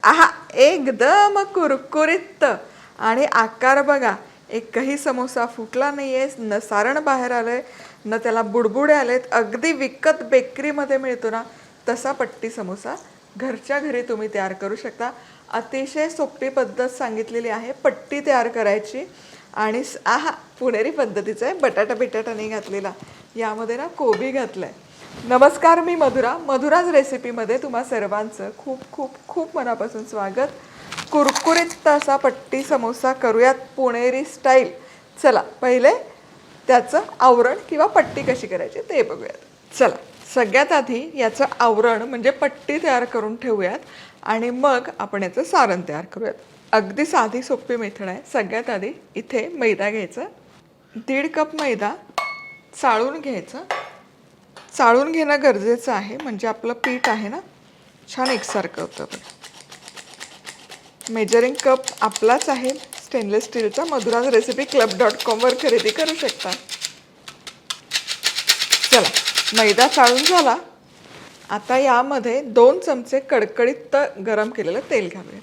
आहा, एकदम कुरकुरीत आणि आकार बघा. एकही समोसा फुटला नाहीये, न सारण बाहेर आलंय, न त्याला बुडबुडे आलेत. अगदी विकत बेकरीमध्ये मिळतो ना तसा पट्टी समोसा घरच्या घरी तुम्ही तयार करू शकता. अतिशय सोपी पद्धत सांगितलेली आहे पट्टी तयार करायची. आणि आहा, पुणेरी पद्धतीचं आहे. बटाटा बिटाटा नाही घातलेला, यामध्ये ना कोबी घातलाय. नमस्कार, मी मधुराज रेसिपीमध्ये तुम्हा सर्वांचं खूप खूप खूप मनापासून स्वागत. कुरकुरीत असा पट्टी समोसा करूयात पुणेरी स्टाईल. चला पहिले त्याचं आवरण किंवा पट्टी कशी करायची ते बघूयात. चला, सगळ्यात आधी याचं आवरण म्हणजे पट्टी तयार करून ठेवूयात आणि मग आपण याचं सारण तयार करूयात. अगदी साधी सोपी मेथड आहे. सगळ्यात आधी इथे मैदा घ्यायचा, 1.5 कप मैदा चाळून घ्यायचा. चाळून घेणं गरजेचं आहे म्हणजे आपलं पीठ आहे ना छान एकसारखं होतं. मेजरिंग कप आपलाच आहे, स्टेनलेस स्टीलचा. मधुराज रेसिपी club.com वर खरेदी करू शकता. चला, मैदा चाळून झाला. आता यामध्ये 2 चमचे कडकडीत गरम केलेलं तेल घालूयात.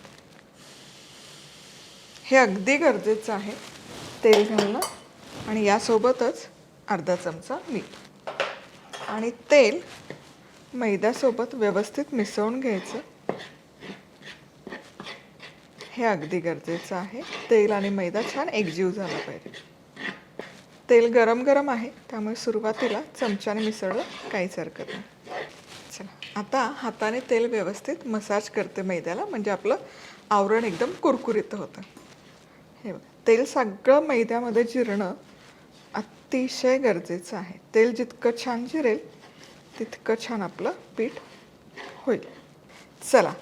हे अगदी गरजेचं आहे तेल घालणं. आणि यासोबतच अर्धा चमचा मीठ आणि तेल मैद्यासोबत व्यवस्थित मिसळून घ्यायचं. हे अगदी गरजेचं आहे. तेल आणि मैदा छान एकजीव झाला पाहिजे. तेल गरम गरम आहे त्यामुळे सुरुवातीला चमच्याने मिसळलं काहीच हरकत नाही. चला, आता हाताने तेल व्यवस्थित मसाज करते मैद्याला, म्हणजे आपलं आवरण एकदम कुरकुरीत होतं. हे बघा, तेल सगळं मैद्यामध्ये जिरणं अतिशय गरजेचं आहे. तेल जितकं छान जिरेल तितकं छान आपलं पीठ होईल. चला,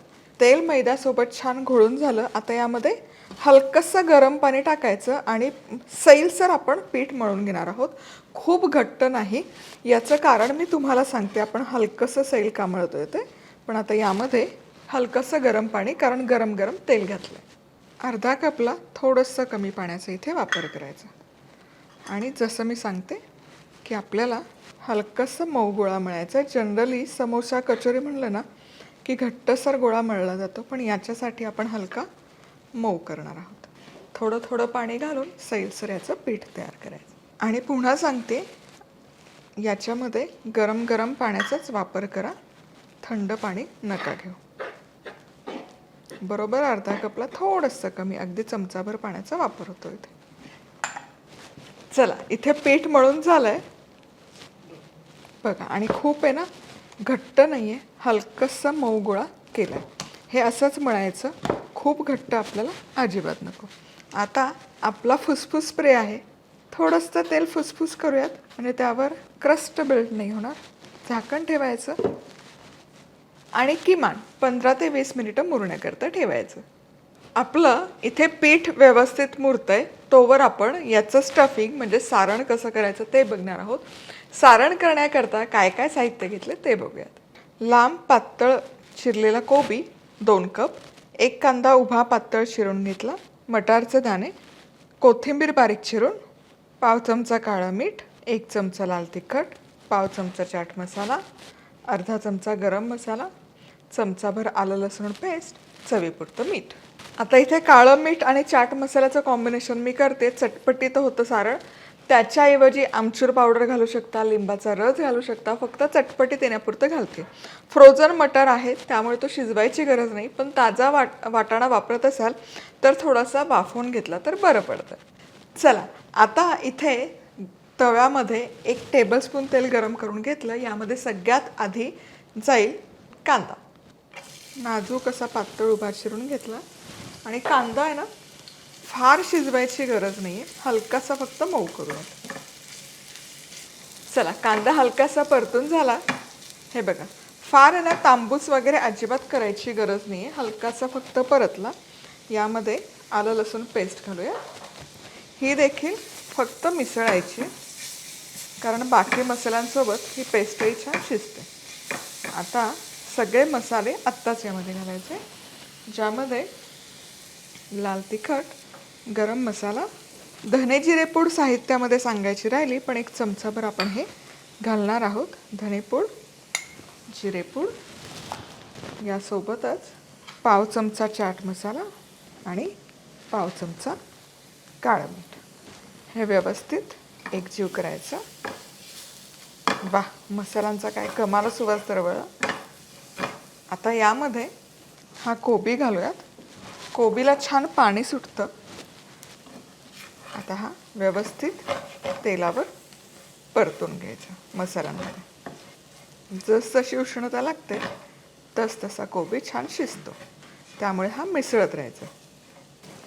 तेल मैद्यासोबत छान घोळून झालं. आता यामध्ये हलकंसं गरम पाणी टाकायचं आणि सैलसर आपण पीठ मळून घेणार आहोत. खूप घट्ट नाही. याचं कारण मी तुम्हाला सांगते. आपण हलकंसं सैल का मळतोय ते. पण आता यामध्ये हलकंसं गरम पाणी, कारण गरम गरम तेल घातलं. अर्धा कपला थोडंसं कमी पाण्याचा इथे वापर करायचा. आणि जसं मी सांगते की आपल्याला हलकंसं मऊ गोळा मळायचा. जनरली समोसा कचोरी म्हणलं ना की घट्टसर गोळा मळला जातो, पण याच्यासाठी आपण हलका मऊ करणार आहोत. थोडं थोडं पाणी घालून सैलसर याचं पीठ तयार करायचं. आणि पुन्हा सांगते, याच्यामध्ये गरम गरम पाण्याचाच वापर करा, थंड पाणी नका घेऊ. बरोबर अर्धा कपला थोडंसं कमी, अगदी चमचाभर पाण्याचा वापर होतो इथे. चला, इथे पीठ मळून झालंय बघा. आणि खूप आहे ना घट्ट नाही आहे, हलकंसं मऊ गोळा केला. हे असंच मळायचं, खूप घट्ट आपल्याला अजिबात नको. आता आपला फुसफुस स्प्रे आहे. थोडंसं तेल फुसफुस करूयात आणि त्यावर क्रस्ट बिल्ड नाही होणार. झाकण ठेवायचं आणि किमान 15 ते 20 मिनिटं मुरण्याकरता ठेवायचं. आपलं इथे पीठ व्यवस्थित मुरतंय तोवर आपण याचं स्टफिंग म्हणजे सारण कसं करायचं ते बघणार आहोत. सारण करण्याकरता काय काय साहित्य घेतले ते बघूयात. लांब पातळ चिरलेला कोबी 2 कप, 1 कांदा उभा पातळ चिरून घेतला, मटारचे दाणे, कोथिंबीर बारीक चिरून, पाव चमचा काळं मीठ, 1 चमचा लाल तिखट, पाव चमचा चाट मसाला, अर्धा चमचा गरम मसाला, चमचाभर आलं लसूण पेस्ट, चवीपुरतं मीठ. आता इथे काळं मीठ आणि चाट मसाल्याचं कॉम्बिनेशन मी करते. चटपटीत होतं सारण. त्याच्याऐवजी आमचूर पावडर घालू शकता, लिंबाचा रस घालू शकता. फक्त चटपटीत येण्यापुरतं घालते. फ्रोझन मटार आहे त्यामुळे तो शिजवायची गरज नाही, पण ताजा वाटाणा वापरत असाल तर थोडासा वाफवून घेतला तर बरं पडतं. चला, आता इथे तव्यामध्ये 1 टेबलस्पून तेल गरम करून घेतलं. यामध्ये सगळ्यात आधी जाईल कांदा. नाजूक असा पातळ उभा चिरून घेतला. आणि कांदा आहे ना फार शिजवायची गरज नाही आहे, हलकासा फक्त मऊ करूयात. चला, कांदा हलकासा परतून झाला. हे बघा, फार आहे ना तांबूस वगैरे अजिबात करायची गरज नाही आहे, हलकासा फक्त परतला. यामध्ये आलं लसूण पेस्ट घालूया. ही देखील फक्त मिसळायची, कारण बाकी मसाल्यांसोबत ही पेस्टही छान शिजते. आता सगळे मसाले आत्ताच यामध्ये घालायचे, ज्यामध्ये लाल तिखट, गरम मसाला, धने जिरेपूड साहित्यामध्ये सांगायची राहिली, पण 1 चमचाभर आपण हे घालणार आहोत. धनेपूड, जिरेपूड, यासोबतच पाव चमचा चाट मसाला आणि पाव चमचा काळं मीठ. हे व्यवस्थित एकजीव करायचं. वाह, मसाल्यांचा काय कमाल सुवास दरवळला. आता यामध्ये हा कोबी घालूयात. कोबीला छान पाणी सुटतं. आता हा व्यवस्थित तेलावर परतून घ्यायचा मसाल्यांमध्ये. जसजशी उष्णता लागते तसा कोबी छान शिजतो. त्यामुळे हा मिसळत राहायचा.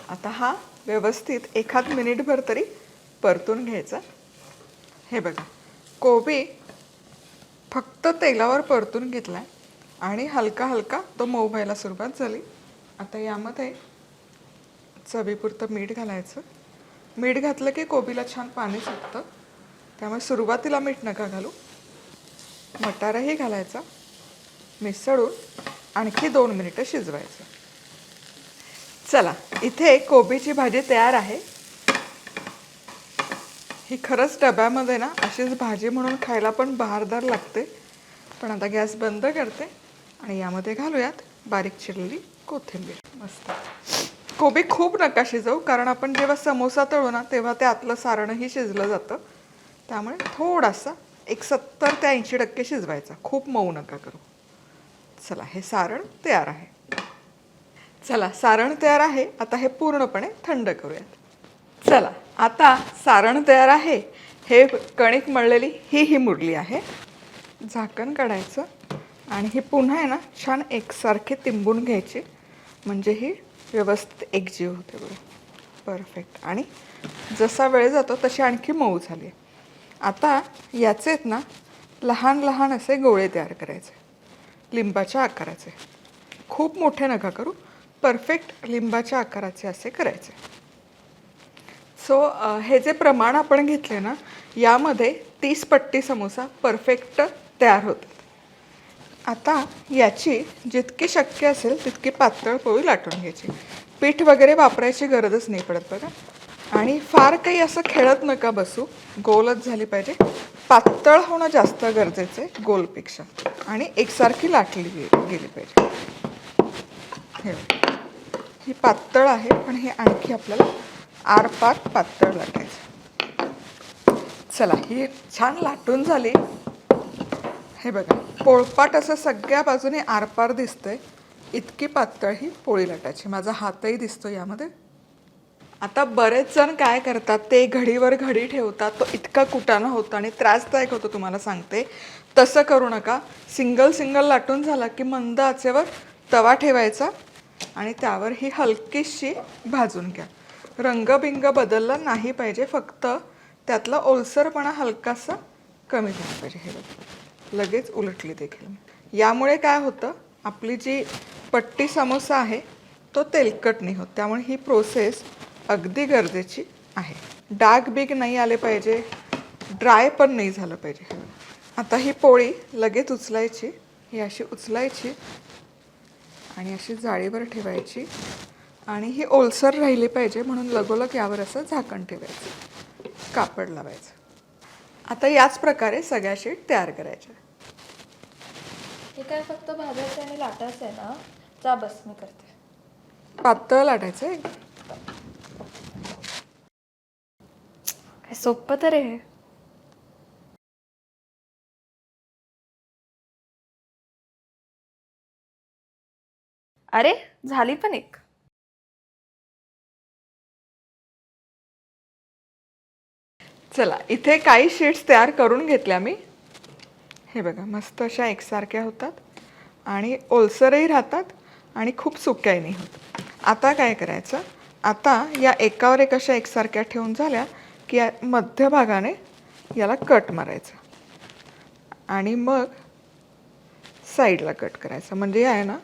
आता हा व्यवस्थित एखाद मिनिटभर तरी परतून घ्यायचा. हे बघा, कोबी फक्त तेलावर परतून घेतलाय आणि हलका हलका तो मऊ व्हायला सुरुवात झाली. आता यामध्ये चवीपुरतं मीठ घालायचं. मीठ घातलं की कोबीला छान पाणी सुटतं. त्यामुळे सुरुवातीला मीठ नका घालू. मटारही घालायचा. मिसळून आणखी 2 मिनिटं शिजवायचं. चला, इथे कोबीची भाजी तयार आहे. ही खरंच डब्यामध्ये ना अशीच भाजी म्हणून खायला पण बहारदार लागते. पण आता गॅस बंद करते आणि यामध्ये घालूयात बारीक चिरलेली कोथिंबीर. मस्त. कोबी खूप नका शिजवू, कारण आपण जेव्हा समोसा तळू ना तेव्हा ते आतलं सारणही शिजलं जातं. त्यामुळे थोडासा एक 70 ते 80% शिजवायचा. खूप मऊ नका करू. चला, हे सारण तयार आहे. चला, सारण तयार आहे. आता हे पूर्णपणे थंड करूयात. चला, आता सारण तयार आहे. हे कणिक मळलेली ही मुरली आहे. झाकण काढायचं आणि ही पुन्हा आहे ना छान एकसारखी तिंबून घ्यायची. म्हणजे ही व्यवस्थित एकजीव होते. बघा, परफेक्ट. आणि जसा वेळ जातो तशी आणखी मऊ झाली. आता याचे ना लहान लहान असे गोळे तयार करायचे, लिंबाच्या आकाराचे. खूप मोठे नका करू, परफेक्ट लिंबाच्या आकाराचे असे करायचे. सो हे जे प्रमाण आपण घेतले ना, यामध्ये 30 पट्टी समोसा परफेक्ट तयार होतात. आता याची जितकी शक्य असेल तितकी पातळ पोळी लाटून घ्यायची. पीठ वगैरे वापरायची गरजच नाही पडत बघा. आणि फार काही असं खेळत नका बसू. गोलच झाली पाहिजे. पातळ होणं जास्त गरजेचं आहे गोलपेक्षा. आणि एकसारखी लाटली गेली पाहिजे. हे ही पातळ आहे, पण हे आणखी आपल्याला आरपार पातळ लाटायचं. चला, ही छान लाटून झाली. हे बघा, पोळपाट असं सगळ्या बाजूने आरपार दिसतंय. इतकी पातळ ही पोळी लाटायची. माझा हातही दिसतो यामध्ये. आता बरेच जण काय करतात, ते घडीवर घडी ठेवतात. तो इतका कुटाणा होतो आणि त्रासदायक होतो, तुम्हाला सांगते. तसं करू नका. सिंगल लाटून झाला की मंद आचेवर तवा ठेवायचा आणि त्यावर ही हलकीशी भाजून घ्या. रंगबिंग बदलला नाही पाहिजे, फक्त त्यातला ओलसरपणा हलकासा कमी झाला पाहिजे. हे बघा, लगेच उलटली देखील. यामुळे काय होतं, आपली जी पट्टी समोसा आहे तो तेलकट नाही होत. त्यामुळे ही प्रोसेस अगदी गरजेची आहे. डाग बिग नाही आले पाहिजे, ड्राय पण नाही झालं पाहिजे. आता ही पोळी लगेच उचलायची. ही अशी उचलायची आणि अशी जाळीवर ठेवायची. आणि ही ओलसर राहिली पाहिजे म्हणून लगोलग यावर असं झाकण ठेवायचं, कापड लावायचं. आता याच प्रकारे सगळ्या शीट तयार करायच्या. हे काय फक्त भाजायचं आणि लाटायचं आहे ना? जा बस, मी करते. पातळ लाटायचं आहे. काय सोपं तर आहे. अरे, झाली पण एक. चला, इथे काही शीट्स तयार करून घेतल्या मी. हे बघा, मस्त अशा एकसारख्या होतात आणि ओलसरही राहतात आणि खूप सुक्याही नाही होत. आता काय करायचं, आता या एकावर एक अशा एकसारख्या ठेवून झाल्या की या मध्यभागाने याला कट मारायचा आणि मग साईडला कट करायचा. म्हणजे आहे ना,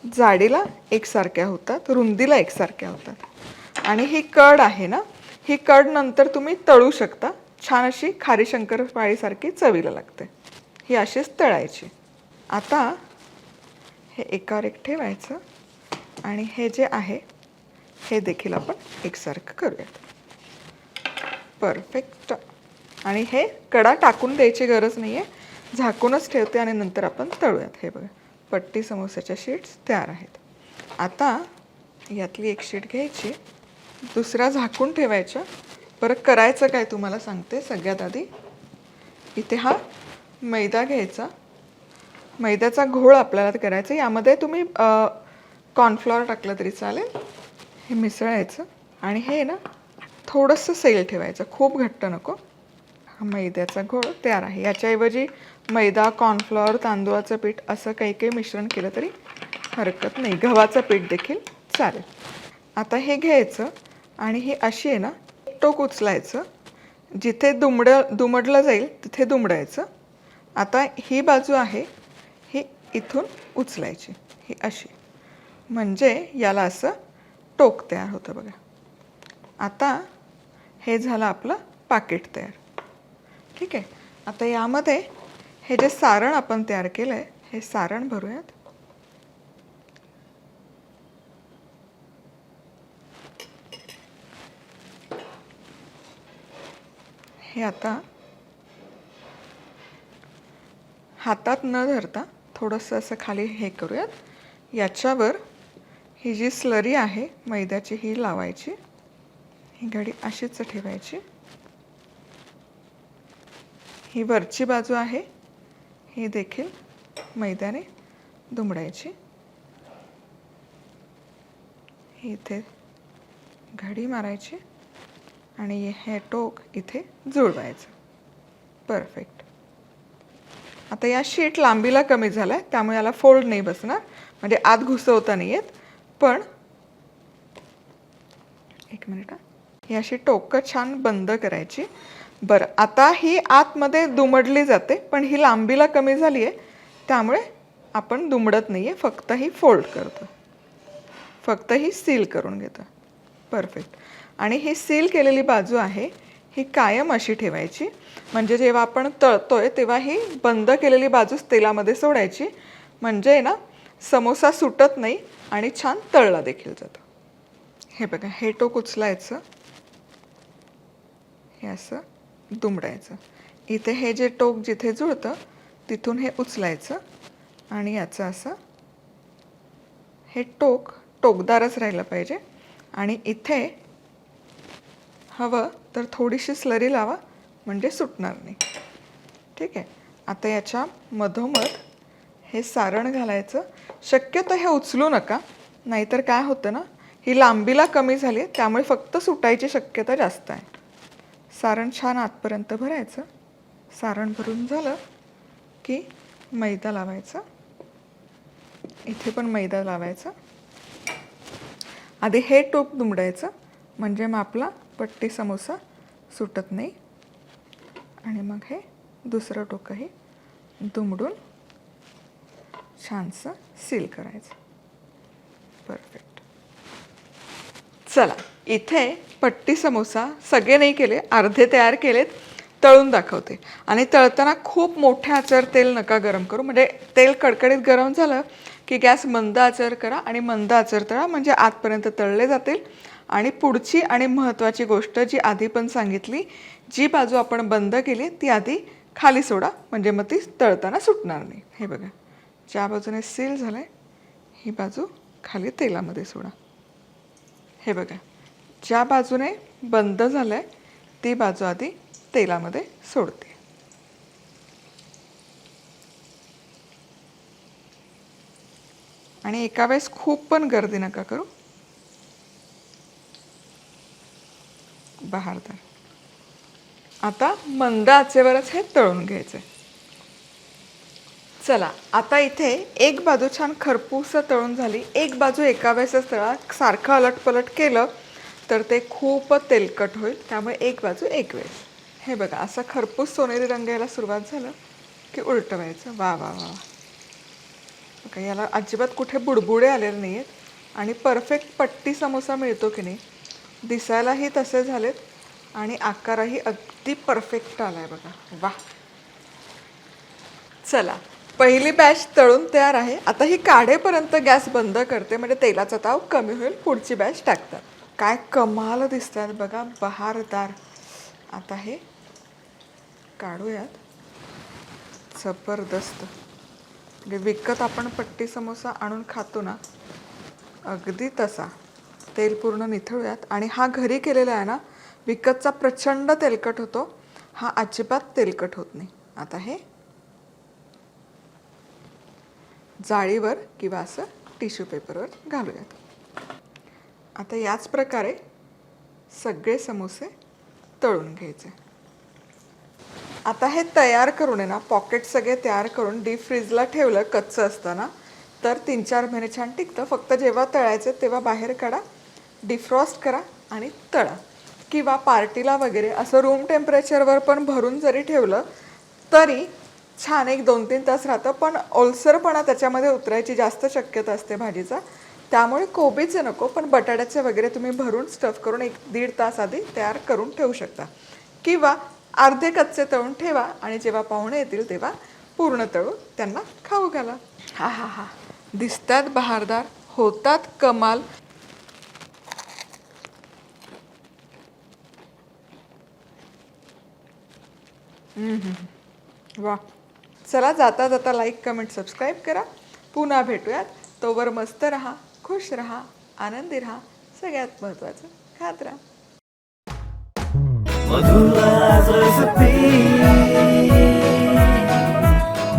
जाडीला एकसारख्या होतात, रुंदीला एकसारख्या होतात. आणि ही कड आहे ना, ही कड नंतर तुम्ही तळू शकता. छान अशी खारी शंकरपाळीसारखी चवीला लागते. ही अशीच तळायची. आता हे एकावर एक ठेवायचं आणि हे जे आहे हे देखील आपण एकसारखं करूयात. परफेक्ट. आणि हे कडा टाकून द्यायची गरज नाही आहे, झाकूनच ठेवते आणि नंतर आपण तळूयात. हे बघा, पट्टी समोसाच्या शीट्स तयार आहेत. आता यातली एक शीट घ्यायची, दुसऱ्या झाकून ठेवायच्या. बरं करायचं काय तुम्हाला सांगते. सगळ्यात आधी इथे हा मैदा घ्यायचा. मैद्याचा घोळ आपल्याला करायचा. यामध्ये तुम्ही कॉर्नफ्लॉवर टाकलं तरी चालेल. हे मिसळायचं आणि हे ना थोडंसं सैल ठेवायचं, खूप घट्ट नको. हा मैद्याचा घोळ तयार आहे. याच्याऐवजी मैदा, कॉर्नफ्लॉवर, तांदूळाचं पीठ असं काही काही मिश्रण केलं तरी हरकत नाही. गव्हाचं पीठ देखील चालेल. आता हे घ्यायचं आणि ही अशी आहे ना, टोक उचलायचं. जिथे दुमडलं जाईल तिथे दुमडायचं. आता ही बाजू आहे ही इथून उचलायची, ही अशी, म्हणजे याला असं टोक तयार होतं बघा. आता हे झालं आपलं पाकिट तयार. ठीक आहे. आता यामध्ये हे जे सारण आपण तयार केलं आहे, हे सारण भरूयात. हे आता हातात न धरता थोडंसं असं खाली हे करूयात. याच्यावर ही जी स्लरी आहे मैद्याची ही लावायची. ही घडी अशीच ठेवायची. ही वरची बाजू आहे ही देखील मैद्याने दुमडायची. ही इथे घडी मारायची आणि हे टोक इथे जुळवायचं. परफेक्ट. आता या शीट लांबीला कमी झाला आहे, त्यामुळे याला फोल्ड नाही बसणार, म्हणजे आत घुसवता नाही येत. पण एक मिनिट, ही अशी टोकं छान बंद करायची. बरं, आता ही आतमध्ये दुमडली जाते, पण ही लांबीला कमी झाली आहे, त्यामुळे आपण दुमडत नाही आहे, फक्त ही फोल्ड करतो, फक्त ही सील करून घेतो. परफेक्ट. आणि ही सील केलेली बाजू आहे ही कायम अशी ठेवायची, म्हणजे जेव्हा आपण तळतोय तेव्हा ही बंद केलेली बाजूच तेलामध्ये सोडायची, म्हणजे ना समोसा सुटत नाही आणि छान तळला देखील जातो. हे बघा, हे टोक उचलायचं, हे असं दुमडायचं. इथे हे जे टोक जिथे जुळतं तिथून हे उचलायचं आणि याचं असं हे टोकदारच राहिलं पाहिजे. आणि इथे हवं तर थोडीशी स्लरी लावा, म्हणजे सुटणार नाही. ठीक आहे. आता याच्या मधोमध हे सारण घालायचं. शक्यतो हे उचलू नका, नाहीतर काय होतं ना, ही लांबीला कमी झाली, त्यामुळे फक्त सुटायची शक्यता जास्त आहे. सारण छान आतपर्यंत भरायचं. सारण भरून झालं की मैदा लावायचा. इथे पण मैदा लावायचा. आधी हे टोक दुमडायचं, म्हणजे मग आपला पट्टी समोसा सुटत नाही. आणि मग हे दुसरं टोकही दुमडून छानसं सील करायचं. परफेक्ट. चला, इथे पट्टी समोसा सगळे नाही केले, अर्धे तयार केलेत, तळून दाखवते. आणि तळताना खूप मोठ्या आचेवर तेल नका गरम करू, म्हणजे तेल कडकडीत गरम झालं की गॅस मंद आचेवर करा आणि मंद आचेवर तळा, म्हणजे आतपर्यंत तळले जातील. आणि पुढची आणि महत्त्वाची गोष्ट जी आधी पण सांगितली, जी बाजू आपण बंद केली ती आधी खाली सोडा, म्हणजे मग ती तळताना सुटणार नाही. हे बघा, ज्या बाजूने सील झालं आहे ही बाजू खाली तेलामध्ये सोडा. हे बघा, ज्या बाजूने बंद झालं आहे ती बाजू आधी तेलामध्ये सोडते. आणि एका वेळेस खूप पण गर्दी नका करू, बहारदार. आता मंद आचेवरच हे तळून घ्यायचं. चला, आता इथे एक बाजू छान खरपूस तळून झाली. एक बाजू एका वेळेसच तळा, सारखं अलटपलट केलं तर ते खूप तेलकट होईल, त्यामुळे एक बाजू एक वेळेस. हे बघा, असा खरपूस सोनेरी रंग यायला सुरुवात झालं की उलटवायचं. वा वा वा. बघा, याला अजिबात कुठे बुडबुडे आलेले नाही आहेत आणि परफेक्ट पट्टी समोसा मिळतो की नाही, दिसायलाही तसे झालेत आणि आकारही अगदी परफेक्ट आला आहे बघा. वा. चला, पहिली बॅच तळून तयार आहे. आता ही काढेपर्यंत गॅस बंद करते, म्हणजे तेलाचा ताव कमी होईल. पुढची बॅच टाकतात. काय कमाल दिसतात बघा, बहारदार. आता हे काढूयात. जबरदस्त. म्हणजे विकत आपण पट्टी समोसा आणून खातो ना, अगदी तसा. तेल पूर्ण निथळूयात. आणि हा घरी केलेला आहे ना, विकतचा प्रचंड तेलकट होतो, हा अजिबात तेलकट होत नाही. आता हे जाळीवर किंवा असं टिश्यू पेपरवर घालूयात. आता याच प्रकारे सगळे समोसे तळून घ्यायचे. आता हे तयार करून आहे ना, पॉकेट सगळे तयार करून डीप फ्रीजला ठेवलं कच्चं असताना तर 3-4 महिने छान टिकतं. फक्त जेव्हा तळायचं तेव्हा बाहेर काढा, डिफ्रॉस्ट करा आणि तळा. किंवा पार्टीला वगैरे असं रूम टेम्परेचरवर पण भरून जरी ठेवलं तरी छान 1-2-3 तास राहतं. पण ओलसरपणा त्याच्यामध्ये उतरायची जास्त शक्यता असते भाजीचा, त्यामुळे कोबीचे नको, पण बटाट्याचे वगैरे तुम्ही भरून स्टफ करून 1-1.5 तास आधी तयार करून ठेवू शकता. किंवा अर्धे कच्चे तळून ठेवा आणि जेव्हा पाहुणे येतील तेव्हा पूर्ण तळून त्यांना खाऊ घाला. हा हा हा, दिसतात बहारदार, होतात कमाल. वा. चला, जाता जाता लाईक, कमेंट, सबस्क्राईब करा. पुन्हा भेटूयात. तोवर मस्त राहा, खुश राहा, आनंदी राहा. सगळ्यात महत्त्वाचं, खात राहा.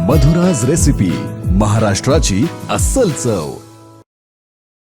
मधुराज रेसिपी, महाराष्ट्राची अस्सल चव.